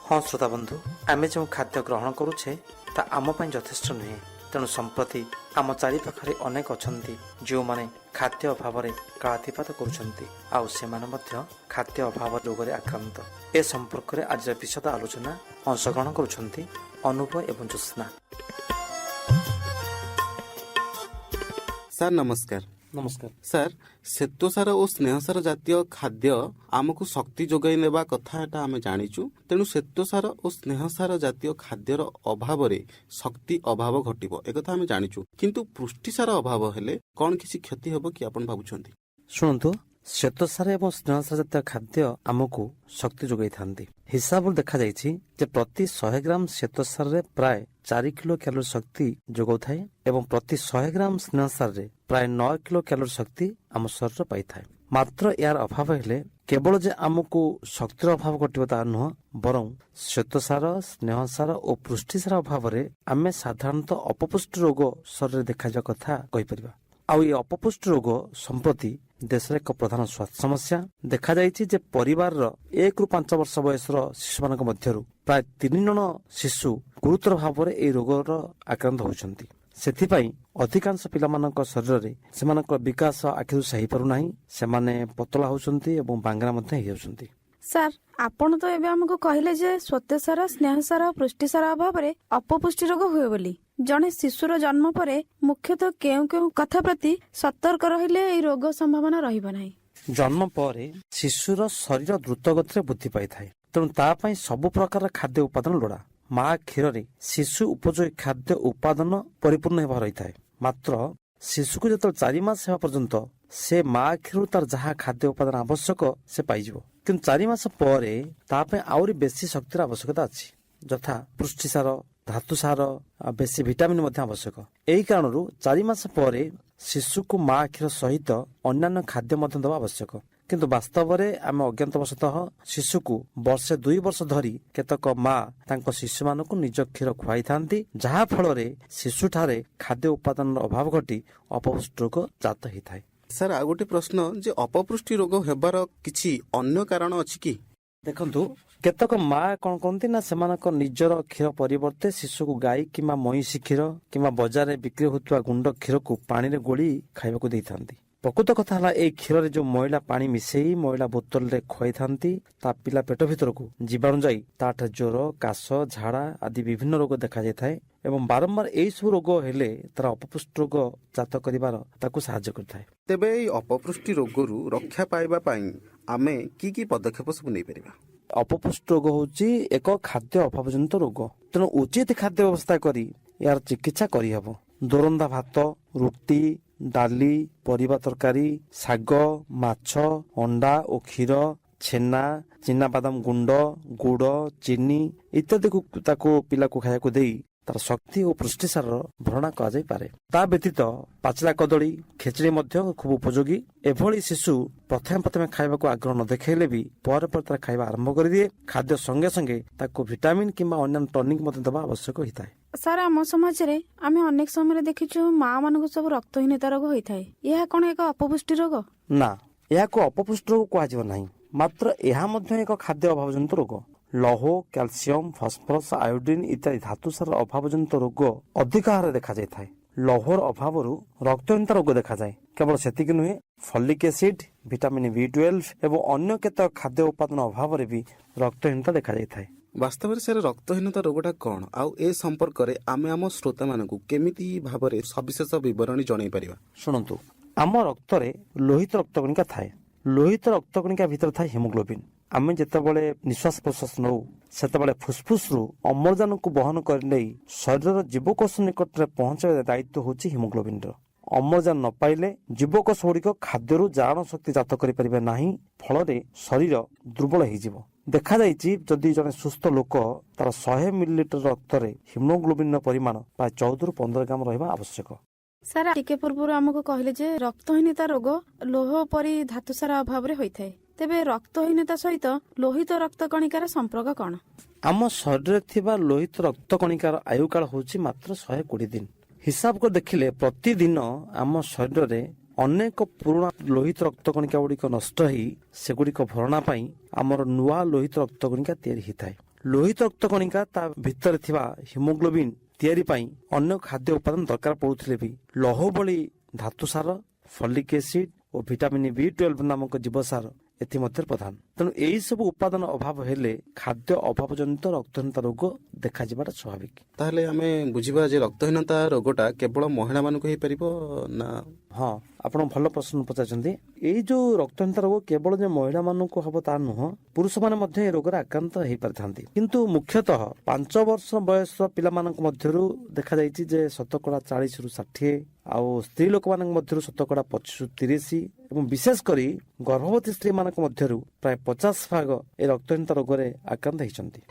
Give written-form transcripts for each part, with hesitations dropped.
हाँ श्रोता बंधु, आमे जो खाद्य ग्रहण करुचे ता आम पाई यथेष्ट नुहे। तेणु संप्रति आम चारिपाखे अनेक अछंती जो माने खाद्य अभाव कालातिपात करुछंती आउ सेमाने मध्य खाद्य अभाव रोगरे आक्रांत। ए संपर्क में आज विशद आलोचना अंशग्रहण करुछंती अनुभव एवं ज्योत्स्ना। सर नमस्कार। नमस्कार सर, श्वेतसार और स्नेहसार जातीय खाद्य आमको शक्ति जोगाई नेबा कथा एटा आमे जानिचु। तेणु श्वेतसार और स्नेहसार जातीय खाद्यर अभाव रे शक्ति अभाव घटिबो ए कथा आमे जानिचु, किंतु पुष्टिसार अभाव हेले कोन किसी क्षति हेबो कि आपण भाबुछंती? शुणु, श्वेतसार एवं स्नेहसार जातीय खाद्य आमको शक्ति जोगाई थांती। हिसाब देखा जायछि जे प्रति 100 ग्राम श्वेतसार रे प्राय 4 किलो कैलोरी शक्ति जोगाउ थाए एवं प्रति 100 ग्राम स्नेहसार रे प्राय 9 किलो कैलोरी शक्ति आम शरीर पाई थाए। मात्र यार अभाव हेले केवल जे आमको शक्तिर अभाव घटिबो ता नुह, बरं श्वेतसार, स्नेहसार और पुष्टिसार अभाव रे आमे साधारणतः अपपुष्टि रोग शरीर देखा जा कथा कहि परिबा। आउ ये अपपुष्टि रोग संप्रति देश एक प्रधान स्वास्थ्य समस्या देखा जायछि जे परिवार 1 ରୁ 5 वर्ष बयसर शिशु मानक मध्यरु प्राय 3 जन शिशु गुरुतर भाव में यह रोगर आक्रांत होउछंती। सेथिपाई अधिकांश पिलामानक शरीर रे सेमानक विकास आखिरु सही पारु नाही, सेमाने पतला होउछंती एवं बांगरा मध्ये हे होउछंती। सर, आपण तो एबे हमको कहले जे श्वेतसार, स्नेहसार और पुष्टिसार अभाव रे अपपुष्टि रोग हुए बोली। जने शिशुर जन्म परे मुख्यतः केउ केउ कथा प्रति सतर्क रहिले ए रोग संभावना रहिबो नाही। जन्म परे शिशुर शरीर द्रुत गति वृद्धि पाई थाए, तेणु ता पई सब प्रकार खाद्य उत्पादन लोड़ा। माँ क्षीर रे शिशु उपयोगी खाद्य उत्पादन परिपूर्ण हेबा रही थाए। मात्र शिशु को जत 4 मास हेबा पर्यंत से माँ क्षीर तार जहा खाद्य उत्पादन आवश्यक से पाइजिवो, किंतु 4 मास परे ता पई आउरी बेसी शक्तिर आवश्यकता अछि, यथा पुष्टिसार, धातुसार, बेसी विटामिन मध्य आवश्यक। एही कारणरू 4 मास परे शिशु को माँ क्षीर सहित अन्यान्य खाद्य मध्य दवा आवश्यक। किंतु वास्तव में आम अज्ञातवशतः शिशु को 1-2 वर्ष धरी केतक माँ तांको शिशु मान को निज क्षीर खुआई थांती, जहा फल रे शिशु ठारे खाद्य उत्पादन अभाव घटी अपपुष्टि रोग जात होई थाए। सर, आ गोटे प्रश्न जे अपपुष्टि रोग हेबार किछि अन्य कारण अछि कि? देखंतु, केतक माँ कौन करती ना सेमानक निजर क्षीर परिवर्ते शिशु को गाई किंवा महिषी क्षीर किंवा बजार रे बिक्री होतुवा गुंड क्षीर को पानी रे गोली खाइबाकू देइथांती। प्रकृत कथा हला ए क्षीर रे जो मैला पानी मिसेई मैला बोतल रे खुआई थांती, ता पिला पेट भीतर को जीवाणु जाई ताठ ज्वर, काश, झाड़ा आदि विभिन्न रोग देखा जाय थाए एवं बारंबार एई सब रोग हेले तार अपपुष्टि रोग जात करिवार ताकू सहाय्य करथाय। तेबे एई अपपुष्टि रोगरू रक्षा पाइबा पई आमे की पदक्षेप सब नै परिबा? अपपुष्टि रोग होची एक खाद्य अभावजनित रोग, तेणु उचित खाद्य व्यवस्था करी यार चिकित्सा करिहबो। दोरंदा भात, रुटी, डाली, परिबा तरकारी, शाग, माछ, अंडा और क्षीर, छेना, चिना बादाम गुंड, गुड़, चीनी इत्यादि को ताको पिला को खाया को देई तार शक्ति और पुष्टिसार भरणा करा जाय पारे। ता व्यतीत पाचला कदली, खेचड़ी मध्य खूब उपयोगी। एभली शिशु प्रथमे खाइबा को आग्रह न देखेले भी पर तार खाइबा आरंभ कर दिए। खाद्य संगे संगे ताको विटामिन किंबा अन्य टॉनिक मध्य दबा आवश्यक होइताय। सर, आम समाज रे आमे अनेक समय देखिछु माँ मानक सब रक्तहीनता रोग होइथाय। यह कोन एक अपपुष्टि रोग? ना, यह को अपपुष्टि रोग कहा जिवो नाही, मात्र यह मध्य एक खाद्य अभावजनित रोग। लौह, कैल्शियम, फॉस्फोरस, आयोडीन इत्यादि धातुसार अभावजनित रोग अधिक हारे देखा जाय थाए। लौहर अभावरू रक्तहीनता रोग देखा जाए। केवल सेतिक नुहे, फॉलिक एसिड, विटामिन B12 एवं अन्य केतक खाद्य उत्पादन अभाव रे भी रक्तहीनता देखा जाय थाए। वास्तव में सर, रक्तहीनता रोगटा कौन आउ ए संपर्क रे आमे आम श्रोता मानकू केमिति भाबरे सविशेष विवरणी जणाई परिबा? शुणंतु, आम रक्त रे लोहित रक्तकणिका थाए। लोहित रक्तकणिका भीतर थाए हिमोग्लोबिन। आमे जेतेबेले निश्वास प्रश्वास नौ सेतेबेले फुसफुस रु अम्लजान को बहन कर नै शरीर जीवकोष निकट रे पहुंचाइबा दायित्व होची हिमोग्लोबिन रो। अम्लजान न पाइले जीवकोष गुड़िक खाद्यरू जारण शक्ति जात करि परिबे नाही, फल रे शरीर दुर्बल होई जिवो। देखा जायछि जदि जने सुस्थ लोक तार 100 मिलीलीटर रक्त रे हिमोग्लोबिन परिमाण प्राय 14 ରୁ 15 ग्राम रहबा आवश्यक। सर, टिके पूर्व हमको कहले जे रक्तहीनता रोग लोह परि धातुसार अभाव रे होइथाय। तेबे रक्तहीनता सहित लोहित रक्तकणिकार संपर्क कौन? आम शरीर थिबा लोहित रक्तकणिकार आयुकाल होची मात्र 120 दिन। हिसाब को देखिले प्रतिदिन आम शरीर रे अनेक पुराना लोहित रक्तकणिका गुड़िक नष्ट ही सेगुड़िक भरणा पाई आमर नुआ लोहित रक्तकणिका तैयारी होता है। ଲୋହିତ ରକ୍ତ କଣିକା ତା ଭିତରେ ଥିବା ହିମୋଗ୍ଲୋବିନ୍ ତିଆରି ପାଇଁ ଅନ୍ୟ ଖାଦ୍ୟ ଉପାଦାନ ଦରକାର ପଡୁଥିଲେ ବି ଲୌହ ଭଳି ଧାତୁ ସାର, ଫଲିକ ଏସିଡ ଓ ଭିଟାମିନ B12 ନାମକ ଜୀବସାର ଏଥିମଧ୍ୟରେ ପ୍ରଧାନ। ତେଣୁ ଏହି ସବୁ ଉପାଦାନ ଅଭାବ ହେଲେ ଖାଦ୍ୟ ଅଭାବ ଜନିତ ରକ୍ତହୀନତା ରୋଗ ଦେଖାଯିବାଟା ସ୍ୱାଭାବିକ। ତାହେଲେ ଆମେ ବୁଝିବା ଯେ ରକ୍ତହୀନତା ରୋଗଟା କେବଳ ମହିଳାମାନଙ୍କୁ ହେଇପାରିବ ନା? ହଁ, ଆପଣ ଭଲ ପ୍ରଶ୍ନ ପଚାରିଛନ୍ତି। ଏଇ ଯୋଉ ରକ୍ତହୀନତା ରୋଗ କେବଳ ଯେ ମହିଳାମାନଙ୍କୁ ହବ ତା ନୁହଁ, ପୁରୁଷମାନେ ମଧ୍ୟ ଏ ରୋଗରେ ଆକ୍ରାନ୍ତ ହେଇପାରିଥାନ୍ତି। କିନ୍ତୁ ମୁଖ୍ୟତଃ 5 ବର୍ଷ ବୟସ ପିଲାମାନଙ୍କ ମଧ୍ୟରୁ ଦେଖାଯାଇଛି ଯେ ଶତକଡ଼ା 40ରୁ 60, ଆଉ ସ୍ତ୍ରୀ ଲୋକମାନଙ୍କ ମଧ୍ୟରୁ ଶତକଡ଼ା 25ରୁ 30 ଏବଂ ବିଶେଷ କରି ଗର୍ଭବତୀ ସ୍ତ୍ରୀ ମାନଙ୍କ ମଧ୍ୟରୁ ପ୍ରାୟ 50% ଏ ରକ୍ତହୀନତା ରୋଗରେ ଆକ୍ରାନ୍ତ ହେଇଛନ୍ତି।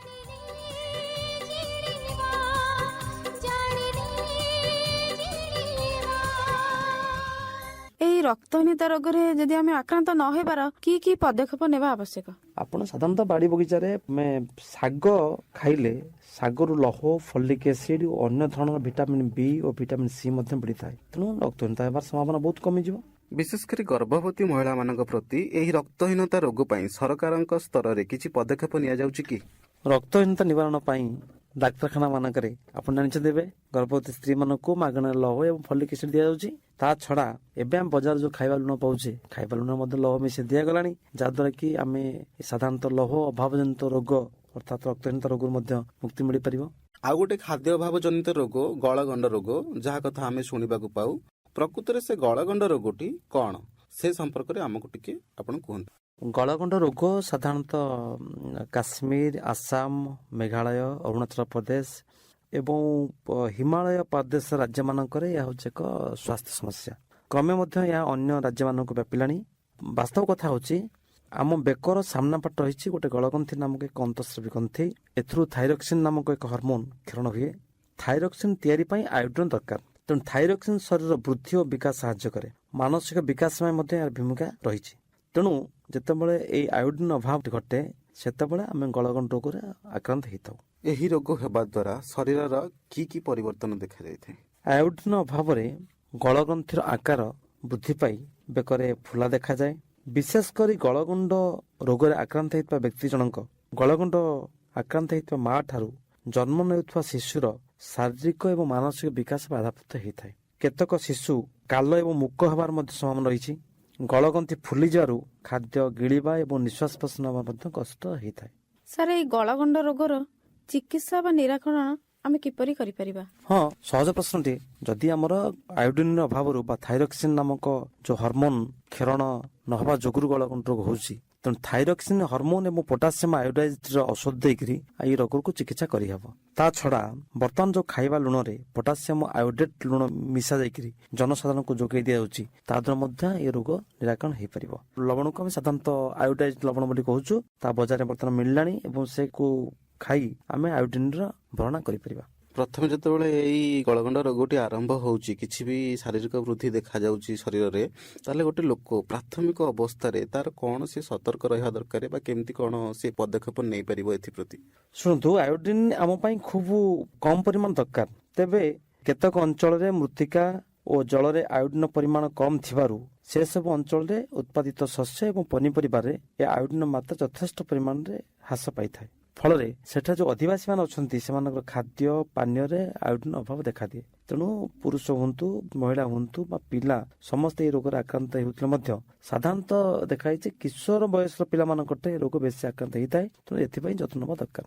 এই ରକ୍ତହୀନତା ରୋଗରେ ଯଦି ଆମେ ଆକ୍ରାନ୍ତ ନ ହେବାର କି ପଦକ୍ଷେପ ନେବା ଆବଶ୍ୟକ? ଆପଣ ସାଧାରଣତଃ ବାଡ଼ି ବଗିଚାରେ ଆମେ ଶାଗ ଖାଇଲେ ଶାଗରୁ ଲୌହ, ଫଲିକ ଏସିଡ ଓ ଅନ୍ୟ ଧରଣର ଭିଟାମିନ B ଓ ଭିଟାମିନ C ମଧ୍ୟ ମିଳିଥାଏ। ତେଣୁ ରକ୍ତହୀନତା ହେବାର ସମ୍ଭାବନା ବହୁତ କମିଯିବ। ବିଶେଷ କରି ଗର୍ଭବତୀ ମହିଳାମାନଙ୍କ ପ୍ରତି ଏହି ରକ୍ତହୀନତା ରୋଗ ପାଇଁ ସରକାରଙ୍କ ସ୍ତରରେ କିଛି ପଦକ୍ଷେପ ନିଆଯାଉଛି କି? ରକ୍ତହୀନତା ନିବାରଣ ପାଇଁ ଡାକ୍ତରଖାନା ମାନଙ୍କରେ ଆପଣ ଜାଣିଛନ୍ତି ଏବେ ଗର୍ଭବତୀ ସ୍ତ୍ରୀ ମାନଙ୍କୁ ମାଗଣାରେ ଲୌହ ଏବଂ ଫଲିକ ଏସିଡ ଦିଆଯାଉଛି। ତା ଛଡା ଏବେ ଆମେ ବଜାର ଯୋଉ ଖାଇବା ଲୁଣ ପାଉଛେ, ଖାଇବା ଲୁଣ ମଧ୍ୟ ଲୌହ ମିଶେଇ ଦିଆଗଲାଣି, ଯାହାଦ୍ୱାରା କି ଆମେ ସାଧାରଣତଃ ଲୌହ ଅଭାବଜନିତ ରୋଗ ଅର୍ଥାତ ରକ୍ତହୀନତା ରୋଗରୁ ମଧ୍ୟ ମୁକ୍ତି ମିଳିପାରିବ। ଆଉ ଗୋଟେ ଖାଦ୍ୟ ଅଭାବ ଜନିତ ରୋଗ ଗଳଗଣ୍ଡ ରୋଗ, ଯାହା କଥା ଆମେ ଶୁଣିବାକୁ ପାଉ। ପ୍ରକୃତରେ ସେ ଗଳଗଣ୍ଡ ରୋଗଟି କଣ, ସେ ସମ୍ପର୍କରେ ଆମକୁ ଟିକେ ଆପଣ କୁହନ୍ତୁ। ଗଳଗଣ୍ଡ ରୋଗ ସାଧାରଣତଃ କାଶ୍ମୀର, ଆସାମ, ମେଘାଳୟ, ଅରୁଣାଚଳ ପ୍ରଦେଶ ଏବଂ ହିମାଳୟ ପ୍ରଦେଶ ରାଜ୍ୟମାନଙ୍କରେ ଏହା ହେଉଛି ଏକ ସ୍ୱାସ୍ଥ୍ୟ ସମସ୍ୟା। କ୍ରମେ ମଧ୍ୟ ଏହା ଅନ୍ୟ ରାଜ୍ୟମାନଙ୍କୁ ବ୍ୟାପିଲାଣି। ବାସ୍ତବ କଥା ହେଉଛି ଆମ ବେକର ସାମ୍ନା ପଟ ରହିଛି ଗୋଟେ ଗଳଗ୍ରନ୍ଥି ନାମକ ଏକ ଅନ୍ତଃସ୍ରାବୀ ଗ୍ରନ୍ଥି। ଏଥିରୁ ଥାଇରକ୍ସିନ୍ ନାମକ ଏକ ହରମୋନ କ୍ଷରଣ ହୁଏ। ଥାଇରକ୍ସିନ୍ ତିଆରି ପାଇଁ ଆୟୋଡିନ ଦରକାର। ତେଣୁ ଥାଇରକ୍ସିନ୍ ଶରୀର ବୃଦ୍ଧି ଓ ବିକାଶ ସାହାଯ୍ୟ କରେ। ମାନସିକ ବିକାଶ ପାଇଁ ମଧ୍ୟ ଏହାର ଭୂମିକା ରହିଛି। ତେଣୁ ଯେତେବେଳେ ଏହି ଆୟୋଡିନ ଅଭାବ ଘଟେ ସେତେବେଳେ ଆମେ ଗଳଗଣ୍ଡ ରୋଗରେ ଆକ୍ରାନ୍ତ ହେଇଥାଉ। ଏହି ରୋଗ ହେବା ଦ୍ୱାରା ଶରୀରର କି ପରିବର୍ତ୍ତନ ଦେଖାଯାଇଥାଏ? ଆୟୋଡିନ ଅଭାବରେ ଗଳଗ୍ରନ୍ଥିର ଆକାର ବୃଦ୍ଧି ପାଇ ବେକରେ ଫୁଲା ଦେଖାଯାଏ। ବିଶେଷ କରି ଗଳଗଣ୍ଡ ରୋଗରେ ଆକ୍ରାନ୍ତ ହେଇଥିବା ବ୍ୟକ୍ତି ଜଣଙ୍କ ଗଳଗଣ୍ଡ ଆକ୍ରାନ୍ତ ହେଇଥିବା ମା ଠାରୁ ଜନ୍ମ ନେଉଥିବା ଶିଶୁର ଶାରୀରିକ ଏବଂ ମାନସିକ ବିକାଶ ବାଧାପ୍ରାପ୍ତ ହେଇଥାଏ। କେତେକ ଶିଶୁ କାଲ ଏବଂ ମୁକ ହେବାର ମଧ୍ୟ ସମ୍ଭାବନା ରହିଛି। ଗଳଗ୍ରନ୍ଥି ଫୁଲିଯିବାରୁ ଖାଦ୍ୟ ଗିଳିବା ଏବଂ ନିଶ୍ୱାସ ପ୍ରଶ୍ୱାସ ନେବା ମଧ୍ୟ କଷ୍ଟ ହେଇଥାଏ। ସାର୍, ଏଇ ଗଳଗଣ୍ଡ ରୋଗର ଚିକିତ୍ସା ବା ନିରାକରଣ ଆମେ କିପରି କରିପାରିବା? ହଁ, ସହଜ ପ୍ରଶ୍ନଟି। ଯଦି ଆମର ଆୟୋଡିନ ଅଭାବରୁ ବା ଥାଇରକ୍ସିନ୍ ନାମକ ଯୋଉ ହରମୋନ କ୍ଷରଣ ନହେବା ଯୋଗୁରୁ ଗଳଗଣ୍ଡ ରୋଗ ହେଉଛି, ତେଣୁ ଥାଇରକ୍ସିନ୍ ହରମୋନ ଏବଂ ପୋଟାସିୟମ ଆୟୋଡାଇଜ୍ଡର ଔଷଧ ଦେଇକରି ଏହି ରୋଗକୁ ଚିକିତ୍ସା କରିହେବ। ତା ଛଡା ବର୍ତ୍ତମାନ ଯୋଉ ଖାଇବା ଲୁଣରେ ପୋଟାସିୟମ ଆୟୋଡେଟ୍ ଲୁଣ ମିଶା ଯାଇକରି ଜନସାଧାରଣଙ୍କୁ ଯୋଗାଇ ଦିଆଯାଉଛି, ତା ଦ୍ୱାରା ମଧ୍ୟ ଏହି ରୋଗ ନିରାକରଣ ହେଇପାରିବ। ଲବଣକୁ ଆମେ ସାଧାରଣତଃ ଆୟୋଡାଇଜ୍ ଲବଣ ବୋଲି କହୁଛୁ। ତା ବଜାରରେ ବର୍ତ୍ତମାନ ମିଳିଲାଣି ଏବଂ ସେକୁ ଖାଇ ଆମେ ଆୟୋଡିନର ଭରଣା କରିପାରିବା। ପ୍ରଥମେ ଯେତେବେଳେ ଏଇ ଗଳଗଣ୍ଡ ରୋଗଟି ଆରମ୍ଭ ହେଉଛି, କିଛି ବି ଶାରୀରିକ ବୃଦ୍ଧି ଦେଖାଯାଉଛି ଶରୀରରେ, ତାହେଲେ ଗୋଟେ ଲୋକ ପ୍ରାଥମିକ ଅବସ୍ଥାରେ ତାର କଣ ସେ ସତର୍କ ରହିବା ଦରକାର ବା କେମିତି କଣ ସେ ପଦକ୍ଷେପ ନେଇପାରିବ ଏଥିପ୍ରତି? ଶୁଣନ୍ତୁ, ଆୟୋଡିନ ଆମ ପାଇଁ ଖୁବ କମ ପରିମାଣ ଦରକାର। ତେବେ କେତେକ ଅଞ୍ଚଳରେ ମୃତ୍ତିକା ଓ ଜଳରେ ଆୟୋଡିନ ପରିମାଣ କମ ଥିବାରୁ ସେସବୁ ଅଞ୍ଚଳରେ ଉତ୍ପାଦିତ ଶସ୍ୟ ଏବଂ ପନିପରିବାରେ ଏ ଆୟୋଡିନ ମାତ୍ରା ଯଥେଷ୍ଟ ପରିମାଣରେ ହ୍ରାସ ପାଇଥାଏ। ଫଳରେ ସେଠାରେ ଯୋଉ ଅଧିବାସୀ ମାନେ ଅଛନ୍ତି ସେମାନଙ୍କର ଖାଦ୍ୟ ପାନୀୟରେ ଆୟୋଡିନ ଅଭାବ ଦେଖାଦିଏ। ତେଣୁ ପୁରୁଷ ହୁଅନ୍ତୁ, ମହିଳା ହୁଅନ୍ତୁ ବା ପିଲା ସମସ୍ତେ ଏହି ରୋଗରେ ଆକ୍ରାନ୍ତ ହେଉଥିଲେ ମଧ୍ୟ ସାଧାରଣତଃ ଦେଖାଯାଇଛି କିଶୋର ବୟସର ପିଲାମାନଙ୍କଟେ ରୋଗ ବେଶୀ ଆକ୍ରାନ୍ତ ହେଇଥାଏ। ତେଣୁ ଏଥିପାଇଁ ଯତ୍ନ ନେବା ଦରକାର।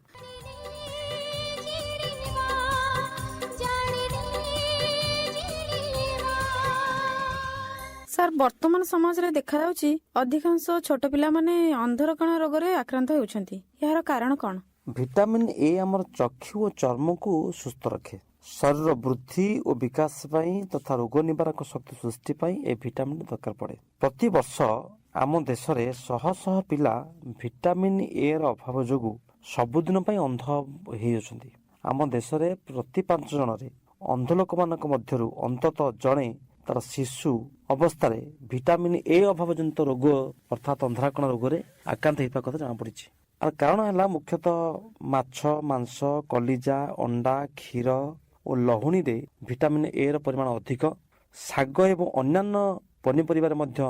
ସାର୍, ବର୍ତ୍ତମାନ ସମାଜରେ ଦେଖାଯାଉଛି ଅଧିକାଂଶ ଛୋଟ ପିଲାମାନେ ଅନ୍ଧରକଣା ରୋଗରେ ଆକ୍ରାନ୍ତ ହେଉଛନ୍ତି। ଏହାର କାରଣ କଣ? ଭିଟାମିନ ଏ ଆମର ଚକ୍ଷୁ ଓ ଚର୍ମକୁ ସୁସ୍ଥ ରଖେ। ଶରୀର ବୃଦ୍ଧି ଓ ବିକାଶ ପାଇଁ ତଥା ରୋଗ ନିବାରକ ଶକ୍ତି ସୃଷ୍ଟି ପାଇଁ ଏ ଭିଟାମିନ ଦରକାର ପଡେ। ପ୍ରତିବର୍ଷ ଆମ ଦେଶରେ ଶହ ଶହ ପିଲା ଭିଟାମିନ ଏ ର ଅଭାବ ଯୋଗୁଁ ସବୁଦିନ ପାଇଁ ଅନ୍ଧ ହେଇଯାଉଛନ୍ତି। ଆମ ଦେଶରେ ପ୍ରତି 5 ଜଣରେ ଅନ୍ଧ ଲୋକମାନଙ୍କ ମଧ୍ୟରୁ ଅନ୍ତତଃ ଜଣେ ତାର ଶିଶୁ ଅବସ୍ଥାରେ ଭିଟାମିନ ଏ ଅଭାବଜନିତ ରୋଗ ଅର୍ଥାତ୍ ଅନ୍ଧାରକଣା ରୋଗରେ ଆକ୍ରାନ୍ତ ହେଇଥିବା କଥା ଜଣାପଡ଼ିଛି। ଆର କାରଣ ହେଲା ମୁଖ୍ୟତଃ ମାଛ, ମାଂସ, କଲିଜା, ଅଣ୍ଡା, କ୍ଷୀର ଓ ଲହୁଣୀରେ ଭିଟାମିନ ଏ ର ପରିମାଣ ଅଧିକ। ଶାଗ ଏବଂ ଅନ୍ୟାନ୍ୟ ପନିପରିବାରେ ମଧ୍ୟ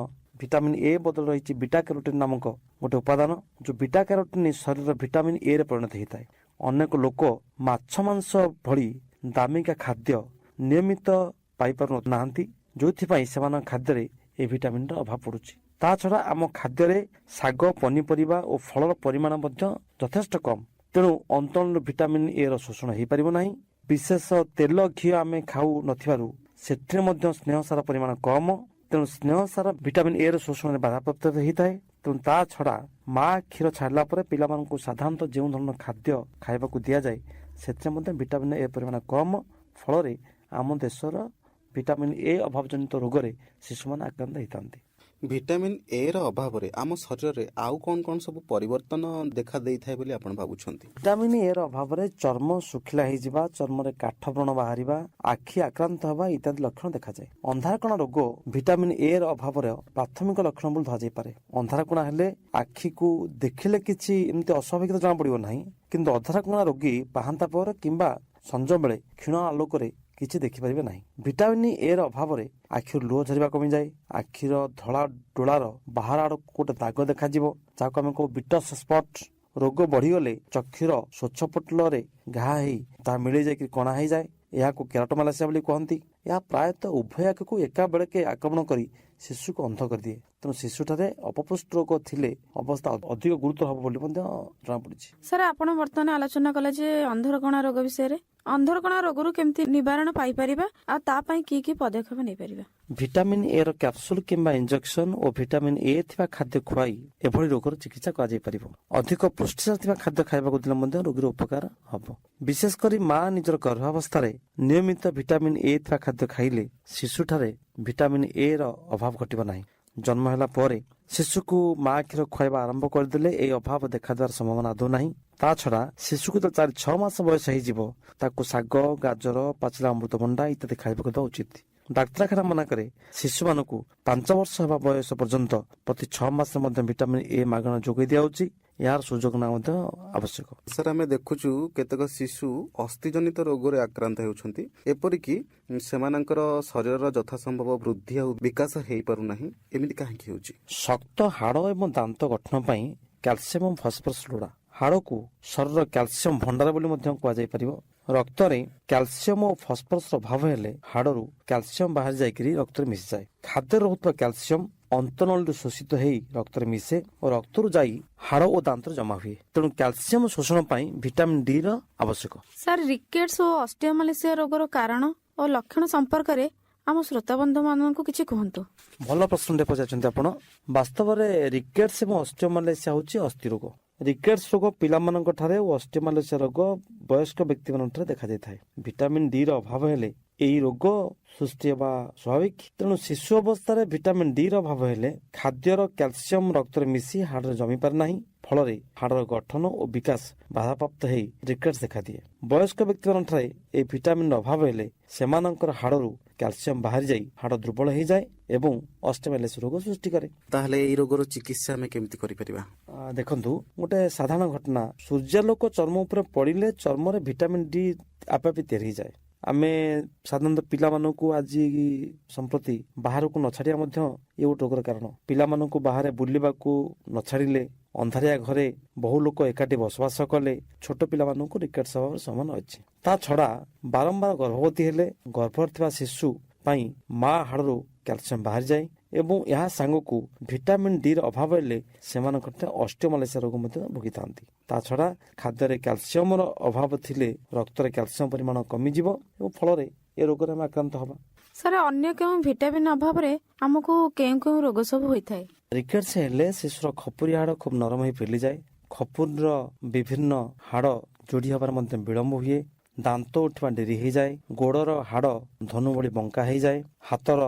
ଭିଟାମିନ ଏ ବଦଳରେ ରହିଛି ବିଟା କ୍ୟାରୋଟିନ୍ ନାମକ ଗୋଟେ ଉପାଦାନ, ଯୋଉ ବିଟା କ୍ୟାରୋଟିନ୍ ଶରୀରର ଭିଟାମିନ ଏ ରେ ପରିଣତ ହେଇଥାଏ। ଅନେକ ଲୋକ ମାଛ ମାଂସ ଭଳି ଦାମିକା ଖାଦ୍ୟ ନିୟମିତ ପାଇପାରୁନାହାନ୍ତି, ଯୋଉଥିପାଇଁ ସେମାନଙ୍କ ଖାଦ୍ୟରେ ଏ ଭିଟାମିନର ଅଭାବ ପଡୁଛି। ତା ଛଡା ଆମ ଖାଦ୍ୟରେ ଶାଗ, ପନିପରିବା ଓ ଫଳର ପରିମାଣ ମଧ୍ୟ ଯଥେଷ୍ଟ କମ୍। ତେଣୁ ଅନ୍ତରଣରୁ ଭିଟାମିନ ଏ ର ଶୋଷଣ ହୋଇପାରିବ ନାହିଁ। ବିଶେଷ ତେଲ, ଘିଅ ଆମେ ଖାଉ ନଥିବାରୁ ସେଥିରେ ମଧ୍ୟ ସ୍ନେହସାର ପରିମାଣ କମ। ତେଣୁ ସ୍ନେହସାର ଭିଟାମିନ ଏ ର ଶୋଷଣରେ ବାଧାପ୍ରାପ୍ତ ହୋଇଥାଏ। ତେଣୁ ତା ଛଡା ମା କ୍ଷୀର ଛାଡ଼ିଲା ପରେ ପିଲାମାନଙ୍କୁ ସାଧାରଣତଃ ଯେଉଁ ଧରଣର ଖାଦ୍ୟ ଖାଇବାକୁ ଦିଆଯାଏ ସେଥିରେ ମଧ୍ୟ ଭିଟାମିନ ଏ ପରିମାଣ କମ। ଫଳରେ ଆମ ଦେଶର ଭିଟାମିନ ଏ ଅଭାବ ଜନିତ ରୋଗରେ ଶିଶୁମାନେ ଆକ୍ରାନ୍ତ ହୋଇଥାନ୍ତି। ଭିଟାମିନ ଏ ର ଅଭାବରେ ଆମ ଶରୀରରେ ଆଉ କଣ କଣ ସବୁ ପରିବର୍ତ୍ତନ ଦେଖା ଦେଇଥାଏ ବୋଲି ଆପଣ ଭାବୁଛନ୍ତି? ଭିଟାମିନ ଏ ର ଅଭାବରେ ଚର୍ମ ଶୁଖିଲା ହେଇଯିବା, ଚର୍ମରେ କାଠ ବ୍ରଣ ବାହାରିବା, ଆଖି ଆକ୍ରାନ୍ତ ହେବା ଇତ୍ୟାଦି ଲକ୍ଷଣ ଦେଖାଯାଏ। ଅନ୍ଧାରକଣା ରୋଗ ଭିଟାମିନ ଏ ର ଅଭାବର ପ୍ରାଥମିକ ଲକ୍ଷଣ ବୋଲି ଧରାଯାଇପାରେ। ଅନ୍ଧାରକଣା ହେଲେ ଆଖିକୁ ଦେଖିଲେ କିଛି ଏମିତି ଅସ୍ୱାଭାବିକ ଜଣା ପଡିବ ନାହିଁ, କିନ୍ତୁ ଅନ୍ଧାରକଣା ରୋଗୀ ପାହାନ୍ତା ପରେ କିମ୍ବା ସଞ୍ଜ ବେଳେ କ୍ଷୀଣ ଆଲୋକରେ କିଛି ଦେଖିପାରିବେ ନାହିଁ। ଭିଟାମିନ ଏ ର ଅଭାବରେ ଆଖିରୁ ଲୁହ ଝରିବା କମିଯାଏ। ଆଖିର ଧଳା ଡୋଳାର ବାହାର ଆଡକୁ ଗୋଟେ ଦାଗ ଦେଖାଯିବ, ଯାହାକୁ ଆମେ କହୁ ବିଟସ୍ ସ୍ପଟ। ରୋଗ ବଢିଗଲେ ଚକ୍ଷୁର ସ୍ୱଚ୍ଛପଟଳରେ ଘା ହେଇ ତାହା ମିଳେଇ ଯାଇକି କଣା ହେଇଯାଏ। ଏହାକୁ କେରାଟୋମାଲାସିଆ ବୋଲି କହନ୍ତି। ଏହା ପ୍ରାୟତଃ ଉଭୟ ଆଖିକୁ ଏକା ବେଳକେ ଆକ୍ରମଣ କରି ଶିଶୁକୁ ଅନ୍ଧ କରିଦିଏ। ତେଣୁ ଶିଶୁଠାରେ ଅପପୁଷ୍ଟ ରୋଗ ଥିଲେ ଅବସ୍ଥା ଅଧିକ ଗୁରୁତର ହେବ ବୋଲି ମଧ୍ୟ ଜଣାପଡିଛି। ସାର୍, ଆପଣ ବର୍ତ୍ତମାନ ଆଲୋଚନା କଲେ ଯେ ଅନ୍ଧରକଣା ରୋଗ ବିଷୟରେ। ଅନ୍ଧରକଣା ରୋଗରୁ କେମିତି ନିବାରଣ ପାଇପାରିବା ଆଉ ତା ପାଇଁ କି କି ପଦକ୍ଷେପ ନେଇପାରିବା? ଭିଟାମିନ ଏ ର କ୍ୟାପସୁଲ କିମ୍ବା ଇଞ୍ଜେକ୍ସନ ଓ ଭିଟାମିନ ଏ ଥିବା ଖାଦ୍ୟ ଖୁଆଇ ଏଭଳି ରୋଗର ଚିକିତ୍ସା କରାଯାଇପାରିବ। ଅଧିକ ପୁଷ୍ଟିସାର ଥିବା ଖାଦ୍ୟ ଖାଇବାକୁ ଦେଲେ ମଧ୍ୟ ରୋଗୀର ଉପକାର ହେବ। ବିଶେଷ କରି ମା ନିଜର ଗର୍ଭାବସ୍ଥାରେ ନିୟମିତ ଭିଟାମିନ ଏ ଥିବା ଖାଦ୍ୟ ଖାଇଲେ ଶିଶୁଠାରେ ଭିଟାମିନ ଏ ର ଅଭାବ ଘଟିବ ନାହିଁ। ଜନ୍ମ ହେଲା ପରେ ଶିଶୁକୁ ମା କ୍ଷୀର ଖୁଆଇବା ଆରମ୍ଭ କରିଦେଲେ ଏହି ଅଭାବ ଦେଖାଦେବାର ସମ୍ଭାବନା ଆଦୌ ନାହିଁ। ତା ଛଡା ଶିଶୁକୁ ତ 4-6 ମାସ ବୟସ ହେଇଯିବ, ତାକୁ ଶାଗ, ଗାଜର, ପାଚିଲା ଅମୃତଭଣ୍ଡା ଇତ୍ୟାଦି ଖାଇବାକୁ ଦେବା ଉଚିତ। ଡାକ୍ତରଖାନା ମାନଙ୍କରେ ଶିଶୁମାନଙ୍କୁ 5 ବର୍ଷ ହେବା ବୟସ ପର୍ଯ୍ୟନ୍ତ ପ୍ରତି 6 ମାସରେ ମଧ୍ୟ ଭିଟାମିନ ଏ ମାଗଣା ଯୋଗାଇ ଦିଆଯାଉଛି। ଏହାର ସୁଯୋଗ ନେବା ମଧ୍ୟ ଆବଶ୍ୟକ। ସାର୍, ଆମେ ଦେଖୁଛୁ କେତେକ ଶିଶୁ ଅସ୍ଥିଜନିତ ରୋଗରେ ଆକ୍ରାନ୍ତ ହେଉଛନ୍ତି, ଏପରିକି ସେମାନଙ୍କର ଶରୀରର ଯଥାସମ୍ଭବ ବୃଦ୍ଧି ଆଉ ବିକାଶ ହେଇପାରୁନାହିଁ। ଏମିତି କାହିଁକି ହେଉଛି? ଶକ୍ତ ହାଡ଼ ଏବଂ ଦାନ୍ତ ଗଠନ ପାଇଁ କ୍ୟାଲସିୟମ ଏବଂ ଫସ୍ଫରସ ଲୋଡ଼ା। ହାଡ଼କୁ ଶରୀରର କ୍ୟାଲସିୟମ ଭଣ୍ଡାର ବୋଲି ମଧ୍ୟ କୁହାଯାଇପାରିବ। ରକ୍ତରେ କ୍ୟାଲସିୟମ ଓ ଫସ୍ଫରସର ଅଭାବ ହେଲେ ହାଡ଼ରୁ କ୍ୟାଲସିୟମ ବାହାରି ଯାଇକରି ରକ୍ତରେ ମିଶିଯାଏ। ଖାଦ୍ୟରେ ରହୁଥିବା କ୍ୟାଲସିୟମ ଅନ୍ତନଳୀରୁ ଶୋଷିତ ହେଇ ରକ୍ତରେ ମିଶେ ଓ ରକ୍ତରୁ ଯାଇ ହାଡ଼ ଓ ଦାନ୍ତରେ ଜମା ହୁଏ। ତେଣୁ କ୍ୟାଲସିୟମ ଶୋଷଣ ପାଇଁ ଭିଟାମିନ ଡି ର ଆବଶ୍ୟକ। ସାର୍, ରିକେଟ୍ସ ଓ ଅଷ୍ଟିଓମାଲେସିଆ ରୋଗର କାରଣ ଓ ଲକ୍ଷଣ ସମ୍ପର୍କରେ ଆମ ଶ୍ରୋତାବନ୍ଧୁ ମାନଙ୍କୁ କିଛି କୁହନ୍ତୁ। ଭଲ ପ୍ରଶ୍ନଟେ ପଚାରିଛନ୍ତି ଆପଣ। ବାସ୍ତବରେ ରିକେଟ୍ସ ଏବଂ ଅଷ୍ଟିଓମାଲେସିଆ ହେଉଛି ଅସ୍ଥି ରୋଗ। ରିକେଟ୍ସ ରୋଗ ପିଲାମାନଙ୍କ ଠାରେ ଓ ଅଷ୍ଟିଓମାଲେସିଆ ରୋଗ ବୟସ୍କ ବ୍ୟକ୍ତିମାନଙ୍କ ଠାରେ ଦେଖାଯାଇଥାଏ। ଭିଟାମିନ ଡି ର ଅଭାବ ହେଲେ ଏହି ରୋଗ ସୃଷ୍ଟି ହେବା ସ୍ୱାଭାବିକ। ତେଣୁ ଶିଶୁ ଅବସ୍ଥାରେ ଭିଟାମିନ ଡି ର ଅଭାବ ହେଲେ ଖାଦ୍ୟର କ୍ୟାଲସିୟମ ରକ୍ତରେ ମିଶି ହାଡ଼ରେ ଜମି ପାରେ ନାହିଁ। ଫଳରେ ହାଡ଼ର ଗଠନ ଓ ବିକାଶ ବାଧାପ୍ରାପ୍ତ ହେଇ ରିକେଟ୍ସ ଦେଖାଦିଏ। ବୟସ୍କ ବ୍ୟକ୍ତିମାନଙ୍କଠାରେ ଏହି ଭିଟାମିନର ଅଭାବ ହେଲେ ସେମାନଙ୍କର ହାଡ଼ରୁ କ୍ୟାଲସିୟମ ବାହାରି ଯାଇ ହାଡ଼ ଦୁର୍ବଳ ହେଇଯାଏ ଏବଂ ଅଷ୍ଟିଓମାଲେସିଆ ରୋଗ ସୃଷ୍ଟି କରେ। ତାହେଲେ ଏହି ରୋଗର ଚିକିତ୍ସା ଆମେ କେମିତି କରିପାରିବା? ଦେଖନ୍ତୁ, ଗୋଟେ ସାଧାରଣ ଘଟଣା, ସୂର୍ଯ୍ୟାଲୋକ ଚର୍ମ ଉପରେ ପଡ଼ିଲେ ଚର୍ମରେ ଭିଟାମିନ ଡି ଆପେ ଆପେ ତିଆରି ହେଇଯାଏ। ଆମେ ସାଧାରଣତଃ ପିଲାମାନଙ୍କୁ ଆଜି ସମ୍ପ୍ରତି ବାହାରକୁ ନ ଛାଡ଼ିବା ମଧ୍ୟ ଏ ଗୋଟେ ରୋଗର କାରଣ। ପିଲାମାନଙ୍କୁ ବାହାରେ ବୁଲିବାକୁ ନ ଛାଡ଼ିଲେ, ଅନ୍ଧାରିଆ ଘରେ ବହୁ ଲୋକ ଏକାଠି ବସବାସ କଲେ ଛୋଟ ପିଲାମାନଙ୍କୁ ରିକେଟ୍ସ ହେବାର ସମ୍ଭାବନା ଅଛି। ତା ଛଡା ବାରମ୍ବାର ଗର୍ଭବତୀ ହେଲେ ଗର୍ଭରେ ଥିବା ଶିଶୁ ପାଇଁ ମା ହାଡ଼ରୁ କ୍ୟାଲସିୟମ ବାହାରିଯାଏ ଏବଂ ଏହା ସାଙ୍ଗକୁ ଭିଟାମିନ ଡି ର ଅଭାବ ହେଲେ ସେମାନଙ୍କ ଅଷ୍ଟିଓମାଲେସିଆ ରୋଗ ମଧ୍ୟ ଭୋଗିଥାନ୍ତି। ତା ଛଡା ଖାଦ୍ୟରେ କ୍ୟାଲସିୟମର ଅଭାବ ଥିଲେ ରକ୍ତରେ କ୍ୟାଲସିୟମ ପରିମାଣ କମିଯିବ ଏବଂ ଫଳରେ ଏ ରୋଗରେ ଆମେ ଆକ୍ରାନ୍ତ ହେବା। ସାର୍, ଅନ୍ୟ କେଉଁ ଭିଟାମିନ ଅଭାବରେ ଆମକୁ କେଉଁ କେଉଁ ରୋଗ ସବୁ ହୋଇଥାଏ? ରିକେଟ୍ସ ହେଲେ ଶିଶୁର ଖପୁରି ହାଡ଼ ଖୁବ ନରମ ହୋଇ ଫେଲିଯାଏ। ଖପୁରୀର ବିଭିନ୍ନ ହାଡ଼ ଯୋଡ଼ି ହେବାର ମଧ୍ୟ ବିଳମ୍ବ ହୁଏ। ଦାନ୍ତ ଉଠିବା ଡେରି ହେଇଯାଏ। ଗୋଡ଼ର ହାଡ଼ ଧନୁ ଭଳି ବଙ୍କା ହେଇଯାଏ। ହାତର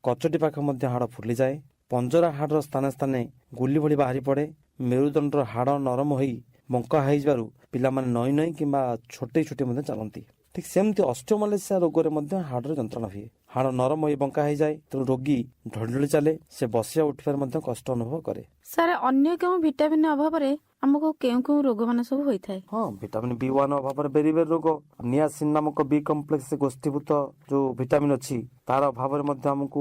କଚଟି ପାଖ ମଧ୍ୟ ହାଡ଼ ଫୁଲିଯାଏ। ପଞ୍ଜରା ହାଡ଼ର ସ୍ଥାନେ ସ୍ଥାନେ ଗୁଲି ଭଳି ବାହାରି ପଡ଼େ। ମେରୁଦଣ୍ଡର ହାଡ଼ ନରମ ହୋଇ ବଙ୍କା ହେଇଯିବାରୁ ପିଲାମାନେ ନଈ ନଈ କିମ୍ବା ଛୋଟେଇ ଛୋଟେଇ ମଧ୍ୟ ଚାଲନ୍ତି। ଠିକ୍ ସେମିତି ଅଷ୍ଟିଓମାଲେସିଆ ରୋଗରେ ମଧ୍ୟ ହାଡ଼ର ଯନ୍ତ୍ରଣା ହୁଏ। ହାଡ଼ ନରମ ହୋଇ ବଙ୍କା ହେଇଯାଏ। ତେଣୁ ରୋଗୀ ଢଳି ଚାଲେ, ସେ ବସିବା ଉଠିବାରେ ମଧ୍ୟ କଷ୍ଟ ଅନୁଭବ କରେ। ସାର୍ ଅନ୍ୟ କେଉଁ ଭିଟାମିନ ଅଭାବରେ ଆମକୁ କେଉଁ କେଉଁ ରୋଗ ମାନେ ସବୁ ହୋଇଥାଏ? ହଁ, ଭିଟାମିନ B1 ଅଭାବରେ ବେରିବେରି ରୋଗ, ନିଆସିନ୍ ନାମକ B କମ୍ପ୍ଲେକ୍ସ ଗୋଷ୍ଠୀଭୂତ ଯୋଉ ଭିଟାମିନ ଅଛି ତାର ଅଭାବରେ ମଧ୍ୟ ଆମକୁ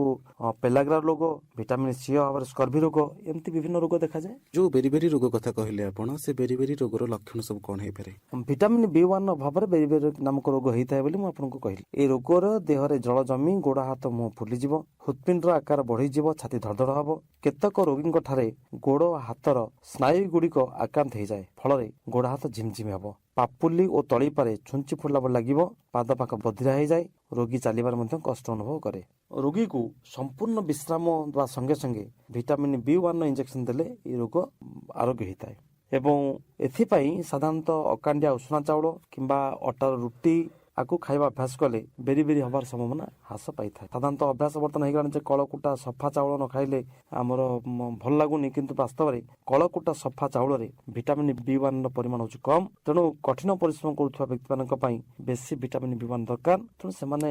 ପେଲାଗ୍ରା ରୋଗ, ଭିଟାମିନ C ଅଭାବରେ ସ୍କର୍ଭି ରୋଗ, ଏମିତି ବିଭିନ୍ନ ରୋଗ ଦେଖାଯାଏ। ଯୋଉ ବେରିବେରି ରୋଗ କଥା କହିଲେ ଆପଣ, ସେ ବେରିବେରି ରୋଗର ଲକ୍ଷଣ ସବୁ କଣ ହେଇପାରେ? ଭିଟାମିନ B1 ଅଭାବରେ ବେରିବେରି ନାମକ ରୋଗ ହେଇଥାଏ ବୋଲି ମୁଁ ଆପଣଙ୍କୁ କହିଲି। এই ରୋଗର ଦେହରେ ଜଳ ଜମି ଗୋଡ଼ ହାତ ମୁହଁ ଫୁଲିଯିବ, ହୃତ୍ପିଣ୍ଡର ଆକାର ବଢିଯିବ, ଛାତି ଧଡ଼ଧଡ଼ ହବ। କେତେକ ରୋଗୀଙ୍କ ଠାରେ ଗୋଡ଼ ହାତର ସ୍ନାୟୁ ଗୁଡ଼ିକ ଆକ୍ରାନ୍ତ ହେଇଯାଏ, ଫଳରେ ଗୋଡ଼ ହାତ ଝିମଝିମ ହେବ। ପାପୁଲି ଓ ତଳିପାରେ ଛୁଞ୍ଚି ଫୁଟିଲା ଭଳି ଲାଗିବ, ପାଦ ପାଖ ବଧିରା ହେଇଯାଏ, ରୋଗୀ ଚାଲିବାରେ ମଧ୍ୟ କଷ୍ଟ ଅନୁଭବ କରେ। ରୋଗୀକୁ ସମ୍ପୂର୍ଣ୍ଣ ବିଶ୍ରାମ ଦେବା ସଙ୍ଗେ ସଙ୍ଗେ ଭିଟାମିନ B1 ଇଞ୍ଜେକ୍ସନ ଦେଲେ ଏହି ରୋଗ ଆରୋଗ୍ୟ ହେଇଥାଏ। ଏବଂ ଏଥିପାଇଁ ସାଧାରଣତଃ ଅକାଣ୍ଡିଆ ଉଷୁନା ଚାଉଳ କିମ୍ବା ଅଟାର ରୁଟି ଆକୁ ଖାଇବା ଅଭ୍ୟାସ କଲେ ବେରିବେରି ହବାର ସମ୍ଭାବନା ହ୍ରାସ ପାଇଥାଏ। ସାଧାରଣତଃ ଅଭ୍ୟାସ ବର୍ତ୍ତମାନ ହେଇଗଲାଣି ଯେ କଳକୁଟା ସଫା ଚାଉଳ ନ ଖାଇଲେ ଆମର ଭଲ ଲାଗୁନି, କିନ୍ତୁ ବାସ୍ତବରେ କଳକୁଟା ସଫା ଚାଉଳରେ ଭିଟାମିନ B1 ର ପରିମାଣ ହେଉଛି କମ୍। ତେଣୁ କଠିନ ପରିଶ୍ରମ କରୁଥିବା ବ୍ୟକ୍ତିମାନଙ୍କ ପାଇଁ ବେଶୀ ଭିଟାମିନ B1 ଦରକାର। ତେଣୁ ସେମାନେ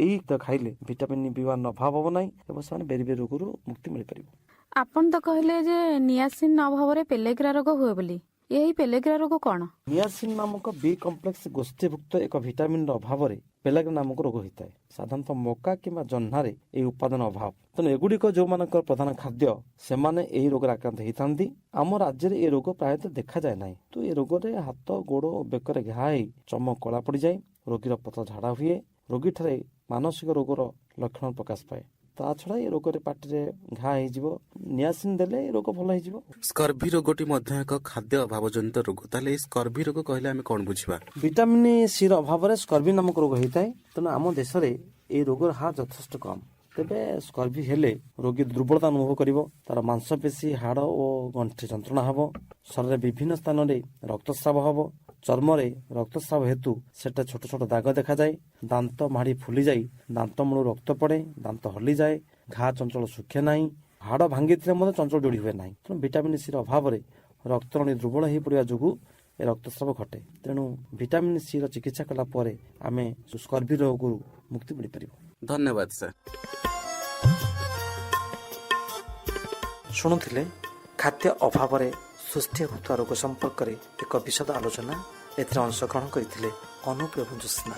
ଏଇ ଖାଇଲେ ଭିଟାମିନ B1 ର ଅଭାବ ହେବ ନାହିଁ ଏବଂ ସେମାନେ ବେରିବେରି ରୋଗରୁ ମୁକ୍ତି ମିଳିପାରିବ। ଆପଣ ତ କହିଲେ ଯେ ନିଆସିନ୍ ଅଭାବରେ ପେଲେଗ୍ରା ରୋଗ ହୁଏ ବୋଲି। ଏହି ପେଲେଗ୍ରା ରୋଗ କଣ? ନିଆସିନ୍ ନାମକ B କମ୍ପ୍ଲେକ୍ସ ଗୋଷ୍ଠୀଭୁକ୍ତ ଏକ ଭିଟାମିନର ଅଭାବରେ ପେଲାଗ୍ରା ନାମକ ରୋଗ ହୋଇଥାଏ। ସାଧାରଣତଃ ମକା କିମ୍ବା ଜହ୍ନାରେ ଏହି ଉପାଦାନ ଅଭାବ। ତେଣୁ ଏଗୁଡ଼ିକ ଯେଉଁମାନଙ୍କର ପ୍ରଧାନ ଖାଦ୍ୟ, ସେମାନେ ଏହି ରୋଗରେ ଆକ୍ରାନ୍ତ ହେଇଥାନ୍ତି। ଆମ ରାଜ୍ୟରେ ଏ ରୋଗ ପ୍ରାୟତଃ ଦେଖାଯାଏ ନାହିଁ। ତ ଏ ରୋଗରେ ହାତ, ଗୋଡ଼ ଓ ବେକରେ ଘା ହେଇ ଚମ କଳା ପଡ଼ିଯାଏ, ରୋଗୀର ପତଳା ଝାଡ଼ା ହୁଏ, ରୋଗୀଠାରେ ମାନସିକ ରୋଗର ଲକ୍ଷଣ ପ୍ରକାଶ ପାଏ। ତା ଛଡ଼ା ଏ ରୋଗରେ ପାଟିରେ ଘା ହେଇଯିବ, ନିଆସିନ୍ ଦେଲେ ଏ ରୋଗ ଭଲ ହେଇଯିବ। ସ୍କର୍ଭି ରୋଗଟି ମଧ୍ୟ ଏକ ଖାଦ୍ୟ ଅଭାବଜନିତ ରୋଗ। ତାହେଲେ এই ସ୍କର୍ଭି ରୋଗ କହିଲେ ଆମେ କଣ ବୁଝିବା? ଭିଟାମିନ C ର ଅଭାବରେ ସ୍କର୍ଭି ନାମକ ରୋଗ ହେଇଥାଏ। ତେଣୁ ଆମ ଦେଶରେ ଏହି ରୋଗର ହାର ଯଥେଷ୍ଟ କମ୍। ତେବେ ସ୍କର୍ଭି ହେଲେ ରୋଗୀ ଦୁର୍ବଳତା ଅନୁଭବ କରିବ, ତାର ମାଂସପେଶୀ, ହାଡ଼ ଓ ଗଣ୍ଠି ଯନ୍ତ୍ରଣା ହେବ, ଶରୀରରେ ବିଭିନ୍ନ ସ୍ଥାନରେ ରକ୍ତସ୍ରାବ ହେବ, ଚର୍ମରେ ରକ୍ତସ୍ରାବ ହେତୁ ସେଟା ଛୋଟ ଛୋଟ ଦାଗ ଦେଖାଯାଏ, ଦାନ୍ତ ମାଡ଼ି ଫୁଲିଯାଇ ଦାନ୍ତ ମୂଳରୁ ରକ୍ତ ପଡ଼େ, ଦାନ୍ତ ହଲିଯାଏ, ଘା ଚଞ୍ଚଳ ଶୁଖେ ନାହିଁ, ହାଡ଼ ଭାଙ୍ଗିଥିଲେ ମଧ୍ୟ ଚଞ୍ଚଳ ଯୋଡ଼ି ହୁଏ ନାହିଁ। ତେଣୁ ଭିଟାମିନ C ର ଅଭାବରେ ରକ୍ତନଳୀ ଦୁର୍ବଳ ହୋଇ ପଡ଼ିବା ଯୋଗୁଁ ଏ ରକ୍ତସ୍ରାବ ଘଟେ। ତେଣୁ ଭିଟାମିନ C ର ଚିକିତ୍ସା କଲା ପରେ ଆମେ ସ୍କର୍ଭି ରୋଗରୁ ମୁକ୍ତି ମିଳିପାରିବ। ଧନ୍ୟବାଦ ସାର୍। ଶୁଣୁଥିଲେ ଖାଦ୍ୟ ଅଭାବରେ ସୃଷ୍ଟି ହେଉଥିବା ରୋଗ ସମ୍ପର୍କରେ ଏକ ବିଶଦ ଆଲୋଚନା। ଏଥିରେ ଅଂଶଗ୍ରହଣ କରିଥିଲେ ଅନୁପ ଏବଂ ଜ୍ୟୋତ୍ସ୍ନା।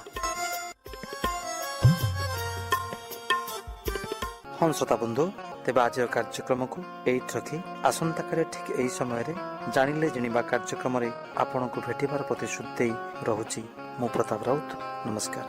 ହଁ ଶ୍ରୋତା ବନ୍ଧୁ, ତେବେ ଆଜିର କାର୍ଯ୍ୟକ୍ରମକୁ ଏଇଠି ରଖି ଆସନ୍ତାକାଲି ଠିକ୍ ଏହି ସମୟରେ ଜାଣିଲେ ଜିଣିବା କାର୍ଯ୍ୟକ୍ରମରେ ଆପଣଙ୍କୁ ଭେଟିବାର ପ୍ରତିଶ୍ରୁତି ଦେଇ ରହୁଛି ମୁଁ ପ୍ରତାପ ରାଉତ। ନମସ୍କାର।